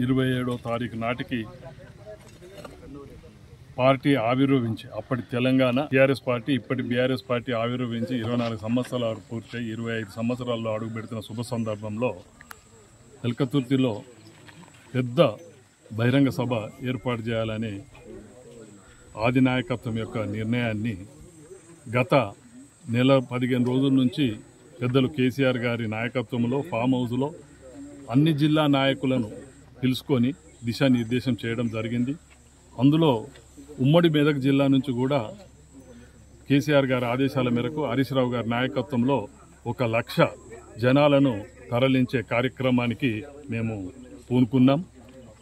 27వ తారీఖు నాటికి పార్టీ ఆవిర్భవించి అప్పటి తెలంగాణ టీఆర్ఎస్ పార్టీ ఇప్పటి బీఆర్ఎస్ పార్టీ ఆవిర్భవించి 24 సంవత్సరాలు పూర్తయి 25 సంవత్సరాల్లో అడుగుపెడుతున్న శుభ సందర్భంలో ఎల్కతుర్తిలో పెద్ద బహిరంగ సభ ఏర్పాటు చేయాలని ఆదినాయకత్వం యొక్క నిర్ణయాన్ని గత నెల 15 రోజుల నుంచి పెద్దలు కేసీఆర్ గారి నాయకత్వంలో ఫామ్ హౌస్లో అన్ని జిల్లా నాయకులను పిలుచుకొని దిశానిర్దేశం చేయడం జరిగింది. అందులో ఉమ్మడి మెదక్ జిల్లా నుంచి కూడా కేసీఆర్ గారి ఆదేశాల మేరకు హరీష్ రావు గారి నాయకత్వంలో 1,00,000 జనాలను తరలించే కార్యక్రమానికి మేము పూనుకున్నాం.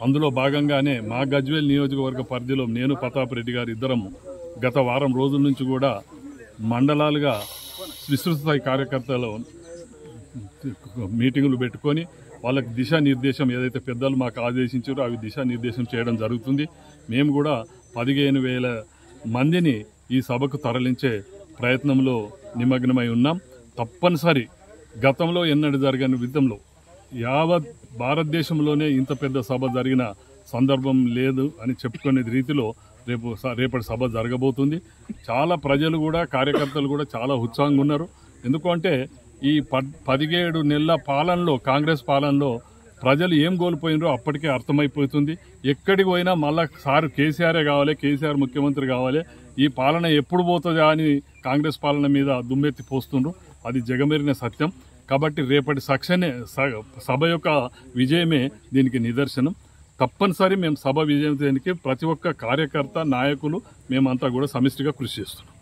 అందులో భాగంగానే మా గజ్వేల్ నియోజకవర్గ పరిధిలో నేను ప్రతాప్ రెడ్డి గారు ఇద్దరం గత వారం రోజుల నుంచి కూడా మండలాలుగా విస్తృత స్థాయి కార్యకర్తలు మీటింగులు పెట్టుకొని వాళ్ళకి దిశానిర్దేశం ఏదైతే పెద్దలు మాకు ఆదేశించారో అవి దిశానిర్దేశం చేయడం జరుగుతుంది. మేము కూడా 15,000 మందిని ఈ సభకు తరలించే ప్రయత్నంలో నిమగ్నమై ఉన్నాం. తప్పనిసరి గతంలో ఎన్నడూ జరగని విధంలో యావత్ భారతదేశంలోనే ఇంత పెద్ద సభ జరిగిన సందర్భం లేదు అని చెప్పుకునే రీతిలో రేపటి సభ జరగబోతుంది. చాలా ప్రజలు కూడా కార్యకర్తలు కూడా చాలా ఉత్సాహంగా ఉన్నారు. ఎందుకంటే ఈ 17 నెలల పాలనలో కాంగ్రెస్ పాలనలో ప్రజలు ఏం కోల్పోయినరో అప్పటికే అర్థమైపోతుంది. ఎక్కడికి పోయినా మళ్ళా సార్ కేసీఆరే కావాలి, కేసీఆర్ ముఖ్యమంత్రి కావాలి, ఈ పాలన ఎప్పుడు పోతుందా అని కాంగ్రెస్ పాలన మీద దుమ్మెత్తి పోస్తుండ్రు. అది జగమెరిన సత్యం. కాబట్టి రేపటి సభ యొక్క విజయమే దీనికి నిదర్శనం. తప్పనిసరి మేము సభ విజయానికి ప్రతి ఒక్క కార్యకర్త నాయకులు మేమంతా కూడా సమిష్టిగా కృషి చేస్తున్నాం.